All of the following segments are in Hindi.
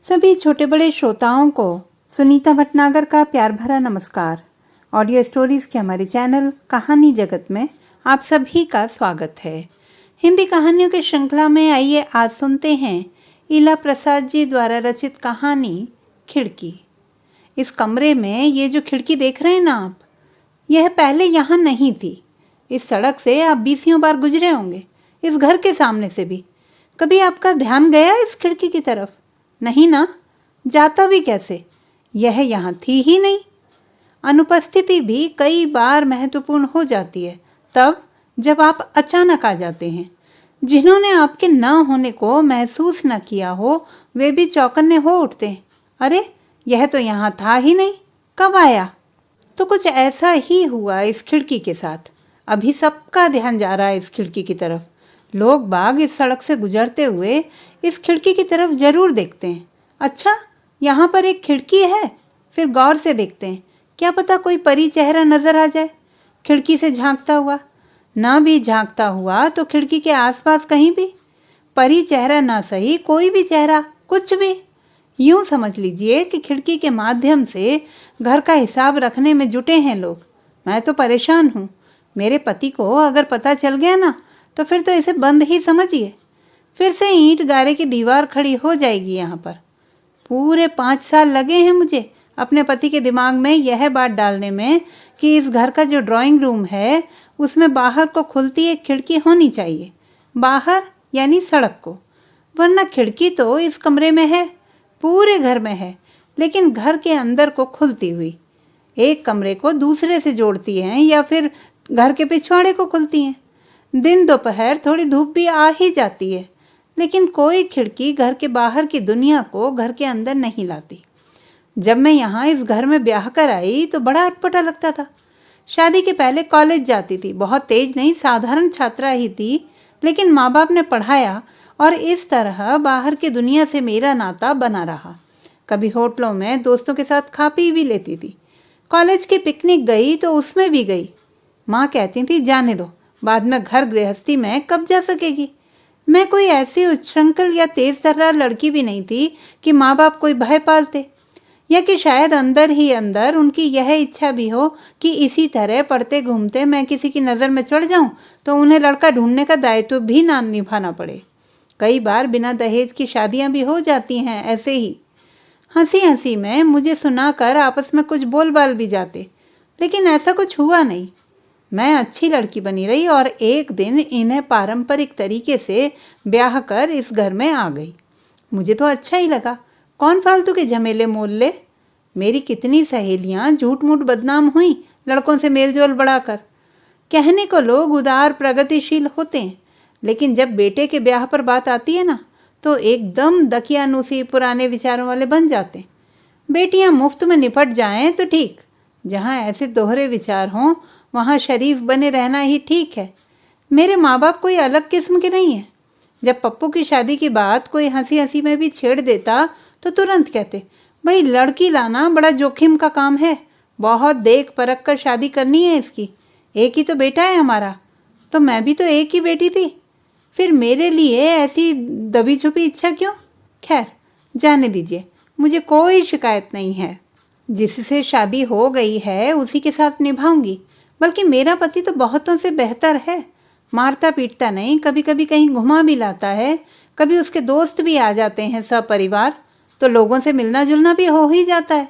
सभी छोटे बड़े श्रोताओं को सुनीता भटनागर का प्यार भरा नमस्कार। ऑडियो स्टोरीज के हमारे चैनल कहानी जगत में आप सभी का स्वागत है। हिंदी कहानियों की श्रृंखला में आइए आज सुनते हैं इला प्रसाद जी द्वारा रचित कहानी खिड़की। इस कमरे में ये जो खिड़की देख रहे हैं ना आप, यह पहले यहाँ नहीं थी। इस सड़क से आप 20 बार गुजरे होंगे, इस घर के सामने से भी। कभी आपका ध्यान गया इस खिड़की की तरफ? नहीं ना, जाता भी कैसे? यह यहाँ थी ही नहीं। अनुपस्थिति भी कई बार महत्वपूर्ण हो जाती है तब जब आप अचानक आ जाते हैं। जिन्होंने आपके न होने को महसूस न किया हो वे भी चौकन्ने हो उठते हैं। अरे यह तो यहाँ था ही नहीं, कब आया? तो कुछ ऐसा ही हुआ इस खिड़की के साथ। अभी सबका ध्यान जा रहा है इस खिड़की की तरफ। लोग बाग इस सड़क से गुजरते हुए इस खिड़की की तरफ जरूर देखते हैं। अच्छा, यहाँ पर एक खिड़की है। फिर गौर से देखते हैं, क्या पता कोई परी चेहरा नजर आ जाए खिड़की से झांकता हुआ। ना भी झांकता हुआ तो खिड़की के आसपास कहीं भी परी चेहरा ना सही, कोई भी चेहरा, कुछ भी। यूं समझ लीजिए कि खिड़की के माध्यम से घर का हिसाब रखने में जुटे हैं लोग। मैं तो परेशान हूँ। मेरे पति को अगर पता चल गया ना तो फिर तो इसे बंद ही समझिए। फिर से ईंट गारे की दीवार खड़ी हो जाएगी यहाँ पर। पूरे 5 साल लगे हैं मुझे अपने पति के दिमाग में यह बात डालने में कि इस घर का जो ड्राइंग रूम है उसमें बाहर को खुलती एक खिड़की होनी चाहिए। बाहर यानी सड़क को, वरना खिड़की तो इस कमरे में है, पूरे घर में है, लेकिन घर के अंदर को खुलती हुई। एक कमरे को दूसरे से जोड़ती हैं या फिर घर के पिछवाड़े को खुलती हैं। दिन दोपहर थोड़ी धूप भी आ ही जाती है, लेकिन कोई खिड़की घर के बाहर की दुनिया को घर के अंदर नहीं लाती। जब मैं यहाँ इस घर में ब्याह कर आई तो बड़ा अटपटा लगता था। शादी के पहले कॉलेज जाती थी, बहुत तेज नहीं, साधारण छात्रा ही थी, लेकिन माँ बाप ने पढ़ाया और इस तरह बाहर की दुनिया से मेरा नाता बना रहा। कभी होटलों में दोस्तों के साथ खा पी भी लेती थी। कॉलेज की पिकनिक गई तो उसमें भी गई। माँ कहती थी जाने दो, बाद में घर गृहस्थी में कब जा सकेगी। मैं कोई ऐसी उच्छृंखल या तेज तर्रार लड़की भी नहीं थी कि माँ बाप कोई भय पालते, या कि शायद अंदर ही अंदर उनकी यह इच्छा भी हो कि इसी तरह पढ़ते घूमते मैं किसी की नज़र में चढ़ जाऊं तो उन्हें लड़का ढूंढने का दायित्व भी ना निभाना पड़े। कई बार बिना दहेज की शादियां भी हो जाती हैं ऐसे ही। हंसी हंसी में मुझे सुनाकर आपस में कुछ बोल बाल भी जाते, लेकिन ऐसा कुछ हुआ नहीं। मैं अच्छी लड़की बनी रही और एक दिन इन्हें पारंपरिक तरीके से ब्याह कर इस घर में आ गई। मुझे तो अच्छा ही लगा, कौन फालतू के झमेले मोल ले। मेरी कितनी सहेलियां झूठ मूठ बदनाम हुई लड़कों से मेलजोल बढ़ाकर। कहने को लोग उदार प्रगतिशील होते हैं, लेकिन जब बेटे के ब्याह पर बात आती है ना तो एकदम दकियानूसी पुराने विचारों वाले बन जाते। बेटियां मुफ्त में निपट जाएं तो ठीक, जहां ऐसे दोहरे विचार हों वहाँ शरीफ बने रहना ही ठीक है। मेरे माँ बाप कोई अलग किस्म के नहीं हैं। जब पप्पू की शादी की बात कोई हंसी हंसी में भी छेड़ देता तो तुरंत कहते, भाई लड़की लाना बड़ा जोखिम का काम है, बहुत देख परख कर शादी करनी है इसकी, एक ही तो बेटा है हमारा। तो मैं भी तो एक ही बेटी थी, फिर मेरे लिए ऐसी दबी छुपी इच्छा क्यों? खैर जाने दीजिए, मुझे कोई शिकायत नहीं है। जिससे शादी हो गई है उसी के साथ निभाऊंगी। बल्कि मेरा पति तो बहुतों से बेहतर है, मारता पीटता नहीं, कभी कभी कहीं घुमा भी लाता है, कभी उसके दोस्त भी आ जाते हैं सपरिवार, तो लोगों से मिलना जुलना भी हो ही जाता है।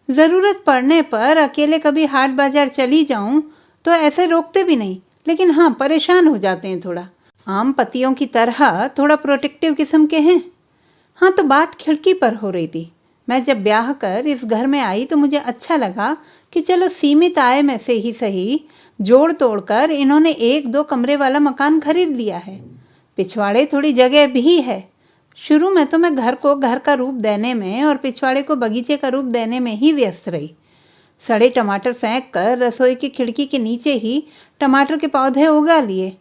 ज़रूरत पड़ने पर अकेले कभी हाट बाजार चली जाऊं तो ऐसे रोकते भी नहीं, लेकिन हाँ परेशान हो जाते हैं थोड़ा। आम पतियों की तरह थोड़ा प्रोटेक्टिव किस्म के हैं। हाँ, तो बात खिड़की पर हो रही थी। मैं जब ब्याह कर इस घर में आई तो मुझे अच्छा लगा कि चलो सीमित आय में से ही सही जोड़ तोड़ कर इन्होंने 1-2 कमरे वाला मकान खरीद लिया है। पिछवाड़े थोड़ी जगह भी है। शुरू में तो मैं घर को घर का रूप देने में और पिछवाड़े को बगीचे का रूप देने में ही व्यस्त रही। सड़े टमाटर फेंक कर रसोई की खिड़की के नीचे ही टमाटर के पौधे उगा लिए,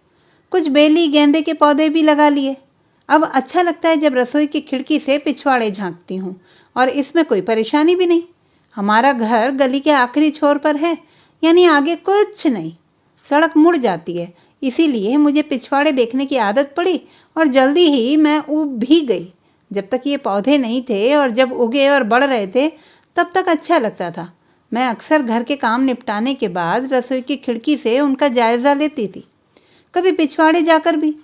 कुछ बेली गेंदे के पौधे भी लगा लिए। अब अच्छा लगता है जब रसोई की खिड़की से पिछवाड़े झांकती हूँ, और इसमें कोई परेशानी भी नहीं। हमारा घर गली के आखिरी छोर पर है, यानी आगे कुछ नहीं, सड़क मुड़ जाती है। इसीलिए मुझे पिछवाड़े देखने की आदत पड़ी और जल्दी ही मैं ऊब भी गई। जब तक ये पौधे नहीं थे और जब उगे और बढ़ रहे थे तब तक अच्छा लगता था। मैं अक्सर घर के काम निपटाने के बाद रसोई की खिड़की से उनका जायज़ा लेती थी, कभी पिछवाड़े जाकर भी।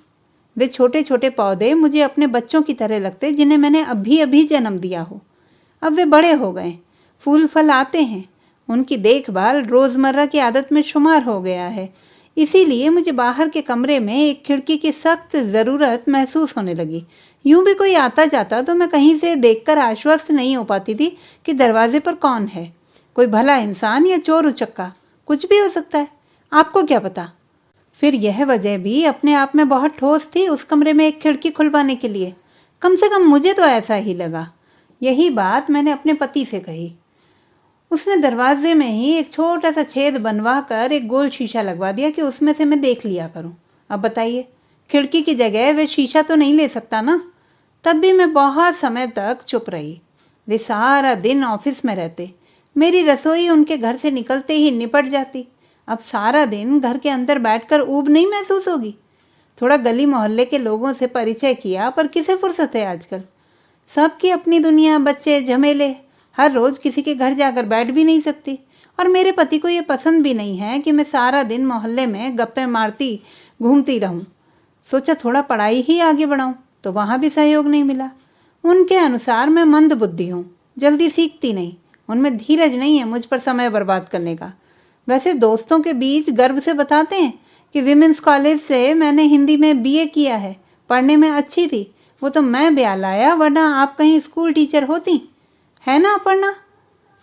वे छोटे छोटे पौधे मुझे अपने बच्चों की तरह लगते, जिन्हें मैंने अभी अभी जन्म दिया हो। अब वे बड़े हो गए, फूल फल आते हैं, उनकी देखभाल रोज़मर्रा की आदत में शुमार हो गया है। इसीलिए मुझे बाहर के कमरे में एक खिड़की की सख्त ज़रूरत महसूस होने लगी। यूं भी कोई आता जाता तो मैं कहीं से देखकर आश्वस्त नहीं हो पाती थी कि दरवाजे पर कौन है, कोई भला इंसान या चोर उचक्का, कुछ भी हो सकता है, आपको क्या पता। फिर यह वजह भी अपने आप में बहुत ठोस थी उस कमरे में एक खिड़की खुलवाने के लिए। कम से कम मुझे तो ऐसा ही लगा। यही बात मैंने अपने पति से कही। उसने दरवाजे में ही एक छोटा सा छेद बनवा कर एक गोल शीशा लगवा दिया कि उसमें से मैं देख लिया करूं। अब बताइए, खिड़की की जगह वे शीशा तो नहीं ले सकता ना। तब भी मैं बहुत समय तक चुप रही। वे सारा दिन ऑफिस में रहते, मेरी रसोई उनके घर से निकलते ही निपट जाती। अब सारा दिन घर के अंदर बैठकर ऊब नहीं महसूस होगी। थोड़ा गली मोहल्ले के लोगों से परिचय किया, पर किसे फुर्सत है आजकल। सबकी अपनी दुनिया, बच्चे, झमेले। हर रोज किसी के घर जाकर बैठ भी नहीं सकती। और मेरे पति को ये पसंद भी नहीं है कि मैं सारा दिन मोहल्ले में गप्पे मारती घूमती रहूं। सोचा थोड़ा पढ़ाई ही आगे बढ़ाऊं, तो वहां भी सहयोग नहीं मिला। उनके अनुसार मैं मंद बुद्धि हूँ, जल्दी सीखती नहीं, उनमें धीरज नहीं है मुझ पर समय बर्बाद करने का। वैसे दोस्तों के बीच गर्व से बताते हैं कि विमेंस कॉलेज से मैंने हिंदी में बीए किया है, पढ़ने में अच्छी थी। वो तो मैं ब्याह लाया, वरना आप कहीं स्कूल टीचर होती, है ना अपर्णा।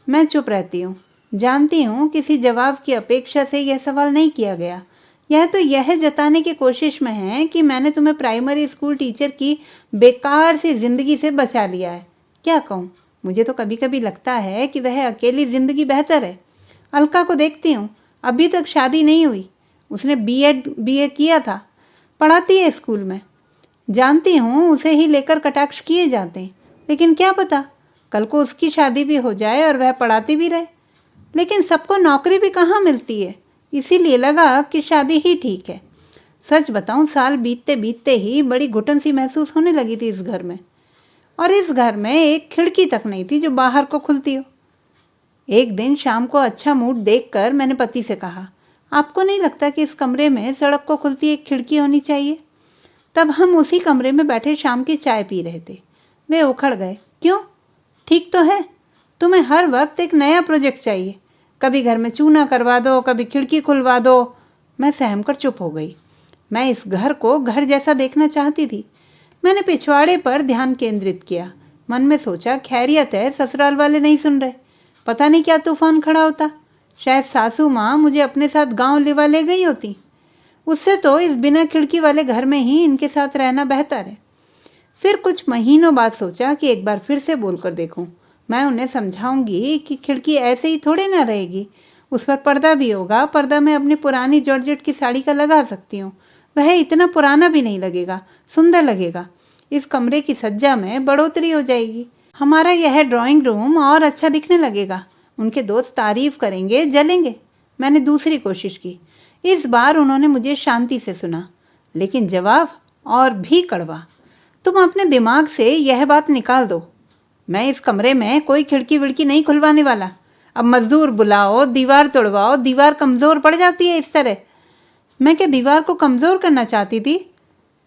मैं चुप रहती हूँ। जानती हूँ किसी जवाब की अपेक्षा से यह सवाल नहीं किया गया। यह तो यह जताने की कोशिश में है कि मैंने तुम्हें प्राइमरी स्कूल टीचर की बेकार सी जिंदगी से बचा लिया है। क्या कहूँ, मुझे तो कभी कभी लगता है कि वह अकेली जिंदगी बेहतर है। अलका को देखती हूँ, अभी तक शादी नहीं हुई। उसने बीए किया था, पढ़ाती है स्कूल में। जानती हूँ उसे ही लेकर कटाक्ष किए जाते हैं, लेकिन क्या पता कल को उसकी शादी भी हो जाए और वह पढ़ाती भी रहे। लेकिन सबको नौकरी भी कहाँ मिलती है, इसीलिए लगा कि शादी ही ठीक है। सच बताऊं, साल बीतते बीतते ही बड़ी घुटन सी महसूस होने लगी थी इस घर में। और इस घर में एक खिड़की तक नहीं थी जो बाहर को खुलती हो। एक दिन शाम को अच्छा मूड देखकर मैंने पति से कहा, आपको नहीं लगता कि इस कमरे में सड़क को खुलती एक खिड़की होनी चाहिए। तब हम उसी कमरे में बैठे शाम की चाय पी रहे थे। वे उखड़ गए, क्यों, ठीक तो है, तुम्हें हर वक्त एक नया प्रोजेक्ट चाहिए, कभी घर में चूना करवा दो, कभी खिड़की खुलवा दो। मैं सहमकर चुप हो गई। मैं इस घर को घर जैसा देखना चाहती थी। मैंने पिछवाड़े पर ध्यान केंद्रित किया। मन में सोचा, खैरियत है, ससुराल वाले नहीं सुन रहे, पता नहीं क्या तूफान खड़ा होता। शायद सासू माँ मुझे अपने साथ गांव लेवा ले गई होती। उससे तो इस बिना खिड़की वाले घर में ही इनके साथ रहना बेहतर है। फिर कुछ महीनों बाद सोचा कि एक बार फिर से बोलकर देखूं। मैं उन्हें समझाऊंगी कि खिड़की ऐसे ही थोड़े ना रहेगी, उस पर पर्दा भी होगा। पर्दा मैं अपनी पुरानी जॉर्जेट की साड़ी का लगा सकती हूँ, वह इतना पुराना भी नहीं लगेगा, सुंदर लगेगा। इस कमरे की सज्जा में बढ़ोतरी हो जाएगी। हमारा यह ड्राइंग रूम और अच्छा दिखने लगेगा। उनके दोस्त तारीफ करेंगे, जलेंगे। मैंने दूसरी कोशिश की। इस बार उन्होंने मुझे शांति से सुना, लेकिन जवाब और भी कड़वा। तुम अपने दिमाग से यह बात निकाल दो, मैं इस कमरे में कोई खिड़की विड़की नहीं खुलवाने वाला। अब मजदूर बुलाओ, दीवार तोड़वाओ, दीवार कमज़ोर पड़ जाती है इस तरह। मैं क्या दीवार को कमज़ोर करना चाहती थी?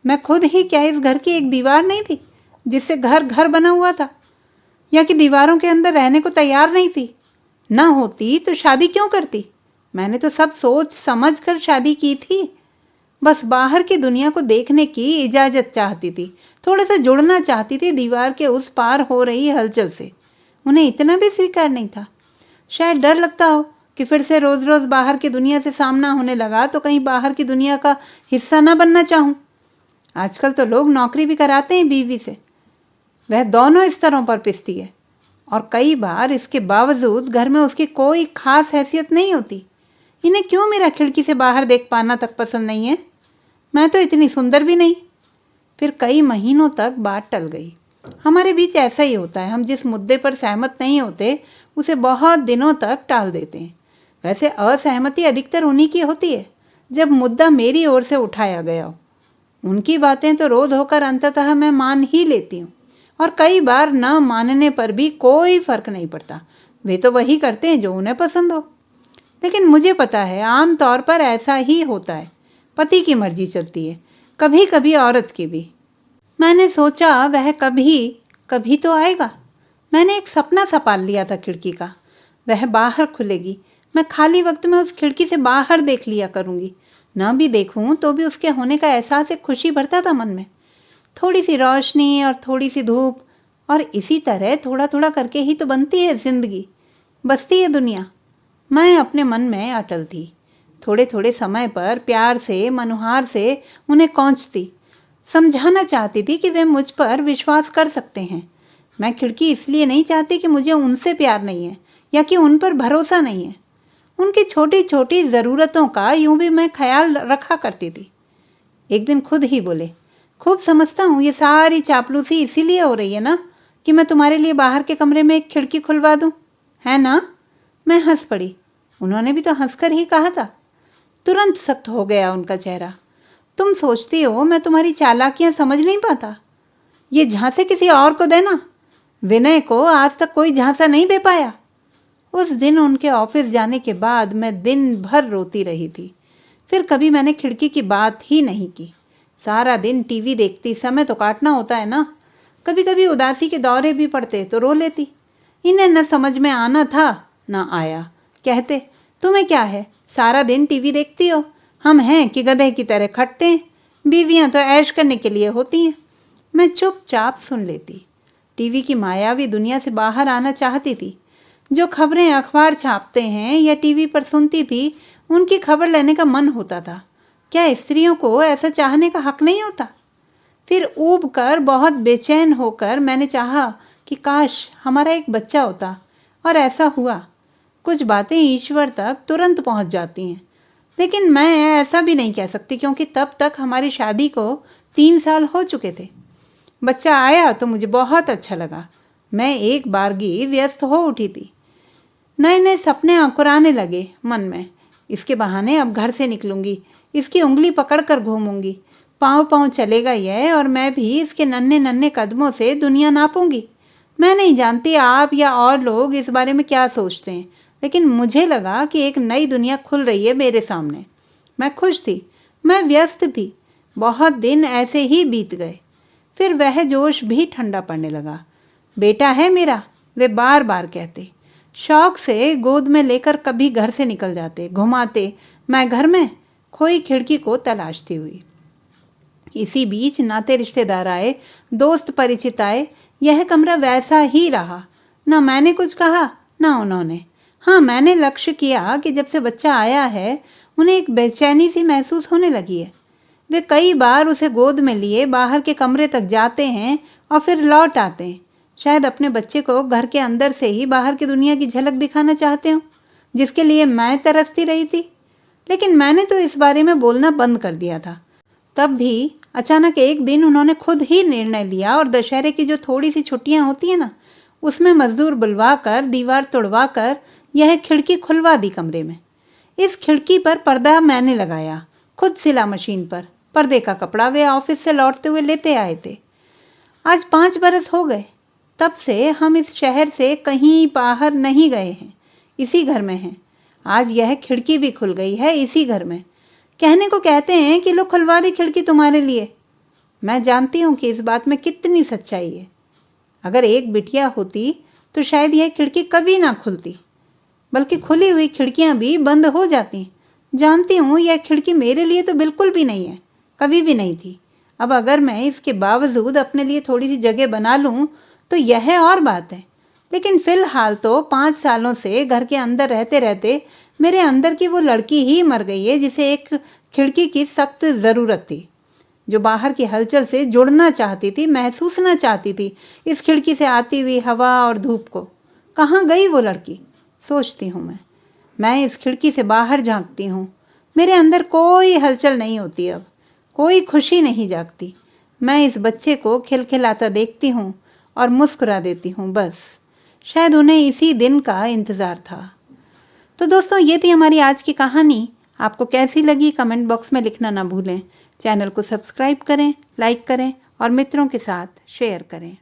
मैं खुद ही क्या इस घर की एक दीवार नहीं थी जिससे घर घर बना हुआ था, या कि दीवारों के अंदर रहने को तैयार नहीं थी? ना होती तो शादी क्यों करती? मैंने तो सब सोच समझ कर शादी की थी। बस बाहर की दुनिया को देखने की इजाज़त चाहती थी, थोड़ा सा जुड़ना चाहती थी दीवार के उस पार हो रही हलचल से। उन्हें इतना भी स्वीकार नहीं था। शायद डर लगता हो कि फिर से रोज़ रोज़ बाहर की दुनिया से सामना होने लगा तो कहीं बाहर की दुनिया का हिस्सा ना बनना चाहूँ। आजकल तो लोग नौकरी भी कराते हैं बीवी से, वह दोनों स्तरों पर पिसती है, और कई बार इसके बावजूद घर में उसकी कोई खास हैसियत नहीं होती। इन्हें क्यों मेरा खिड़की से बाहर देख पाना तक पसंद नहीं है? मैं तो इतनी सुंदर भी नहीं। फिर कई महीनों तक बात टल गई। हमारे बीच ऐसा ही होता है, हम जिस मुद्दे पर सहमत नहीं होते उसे बहुत दिनों तक टाल देते हैं। वैसे असहमति अधिकतर उन्हीं की होती है जब मुद्दा मेरी ओर से उठाया गया हो। उनकी बातें तो रोध होकर अंततः मैं मान ही लेती हूँ, और कई बार न मानने पर भी कोई फ़र्क नहीं पड़ता, वे तो वही करते हैं जो उन्हें पसंद हो। लेकिन मुझे पता है आम तौर पर ऐसा ही होता है, पति की मर्जी चलती है, कभी कभी औरत की भी। मैंने सोचा वह कभी तो आएगा। मैंने एक सपना सा पाल लिया था खिड़की का, वह बाहर खुलेगी, मैं खाली वक्त में उस खिड़की से बाहर देख लिया करूँगी। न भी देखूं तो भी उसके होने का एहसास एक खुशी भरता था मन में। थोड़ी सी रोशनी और थोड़ी सी धूप, और इसी तरह थोड़ा थोड़ा करके ही तो बनती है जिंदगी, बसती है दुनिया। मैं अपने मन में अटल थी। थोड़े थोड़े समय पर प्यार से, मनुहार से उन्हें कोंचती, समझाना चाहती थी कि वे मुझ पर विश्वास कर सकते हैं। मैं खिड़की इसलिए नहीं चाहती कि मुझे उनसे प्यार नहीं है या कि उन पर भरोसा नहीं है। उनकी छोटी छोटी ज़रूरतों का यूं भी मैं ख्याल रखा करती थी। एक दिन खुद ही बोले, खूब समझता हूँ ये सारी चापलूसी इसीलिए हो रही है ना कि मैं तुम्हारे लिए बाहर के कमरे में एक खिड़की खुलवा दूँ, है ना? मैं हंस पड़ी। उन्होंने भी तो हंसकर ही कहा था। तुरंत सख्त हो गया उनका चेहरा। तुम सोचती हो मैं तुम्हारी चालाकियाँ समझ नहीं पाता? ये झांसे किसी और को देना। विनय को आज तक कोई झांसा नहीं दे पाया। उस दिन उनके ऑफिस जाने के बाद मैं दिन भर रोती रही थी। फिर कभी मैंने खिड़की की बात ही नहीं की। सारा दिन टीवी देखती, समय तो काटना होता है ना। कभी कभी उदासी के दौरे भी पड़ते तो रो लेती। इन्हें न समझ में आना था न आया। कहते, तुम्हें क्या है, सारा दिन टीवी देखती हो, हम हैं कि गधे की तरह खटते हैं, बीवियां तो ऐश करने के लिए होती हैं। मैं चुपचाप सुन लेती। टीवी की मायावी दुनिया से बाहर आना चाहती थी। जो खबरें अखबार छापते हैं या टीवी पर सुनती थी, उनकी खबर लेने का मन होता था। क्या स्त्रियों को ऐसा चाहने का हक नहीं होता? फिर ऊब कर, बहुत बेचैन होकर मैंने चाहा कि काश हमारा एक बच्चा होता, और ऐसा हुआ। कुछ बातें ईश्वर तक तुरंत पहुंच जाती हैं, लेकिन मैं ऐसा भी नहीं कह सकती क्योंकि तब तक हमारी शादी को 3 साल हो चुके थे। बच्चा आया तो मुझे बहुत अच्छा लगा। मैं एक बारगी व्यस्त हो उठी थी। नए नए सपने अंकुराने लगे मन में। इसके बहाने अब घर से निकलूंगी, इसकी उंगली पकड़कर घूमूंगी, पाँव पाँव चलेगा यह, और मैं भी इसके नन्हे नन्हे कदमों से दुनिया नापूंगी। मैं नहीं जानती आप या और लोग इस बारे में क्या सोचते हैं, लेकिन मुझे लगा कि एक नई दुनिया खुल रही है मेरे सामने। मैं खुश थी, मैं व्यस्त थी। बहुत दिन ऐसे ही बीत गए। फिर वह जोश भी ठंडा पड़ने लगा। बेटा है मेरा, वे बार बार कहते। शौक से गोद में लेकर कभी घर से निकल जाते, घुमाते। मैं घर में खोई खिड़की को तलाशती हुई। इसी बीच नाते रिश्तेदार आए, दोस्त परिचित आए। यह कमरा वैसा ही रहा। ना मैंने कुछ कहा ना उन्होंने। हाँ, मैंने लक्ष्य किया कि जब से बच्चा आया है उन्हें एक बेचैनी सी महसूस होने लगी है। वे कई बार उसे गोद में लिए बाहर के कमरे तक जाते हैं और फिर लौट आते हैं। शायद अपने बच्चे को घर के अंदर से ही बाहर की दुनिया की झलक दिखाना चाहते हो, जिसके लिए मैं तरसती रही थी। लेकिन मैंने तो इस बारे में बोलना बंद कर दिया था। तब भी अचानक एक दिन उन्होंने खुद ही निर्णय लिया और दशहरे की जो थोड़ी सी छुट्टियां होती है ना, उसमें मजदूर बुलवा कर, दीवार तोड़वा कर यह खिड़की खुलवा दी कमरे में। इस खिड़की पर पर्दा मैंने लगाया, खुद सिला मशीन पर। पर्दे का कपड़ा वे ऑफिस से लौटते हुए लेते आए थे। आज 5 बरस हो गए। तब से हम इस शहर से कहीं बाहर नहीं गए हैं, इसी घर में हैं। आज यह खिड़की भी खुल गई है इसी घर में। कहने को कहते हैं कि लो खुलवा दी खिड़की तुम्हारे लिए। मैं जानती हूँ कि इस बात में कितनी सच्चाई है। अगर एक बिटिया होती तो शायद यह खिड़की कभी ना खुलती, बल्कि खुली हुई खिड़कियाँ भी बंद हो जाती। जानती हूँ यह खिड़की मेरे लिए तो बिल्कुल भी नहीं है, कभी भी नहीं थी। अब अगर मैं इसके बावजूद अपने लिए थोड़ी सी जगह बना लूँ तो यह और बात है। लेकिन फिलहाल तो 5 सालों से घर के अंदर रहते रहते मेरे अंदर की वो लड़की ही मर गई है जिसे एक खिड़की की सख्त ज़रूरत थी, जो बाहर की हलचल से जुड़ना चाहती थी, महसूसना चाहती थी इस खिड़की से आती हुई हवा और धूप को। कहाँ गई वो लड़की, सोचती हूँ मैं इस खिड़की से बाहर झांकती हूँ। मेरे अंदर कोई हलचल नहीं होती, अब कोई खुशी नहीं जागती। मैं इस बच्चे को खिलखिलाता देखती हूँ और मुस्कुरा देती हूँ। बस शायद उन्हें इसी दिन का इंतज़ार था। तो दोस्तों, ये थी हमारी आज की कहानी। आपको कैसी लगी कमेंट बॉक्स में लिखना ना भूलें। चैनल को सब्सक्राइब करें, लाइक करें और मित्रों के साथ शेयर करें।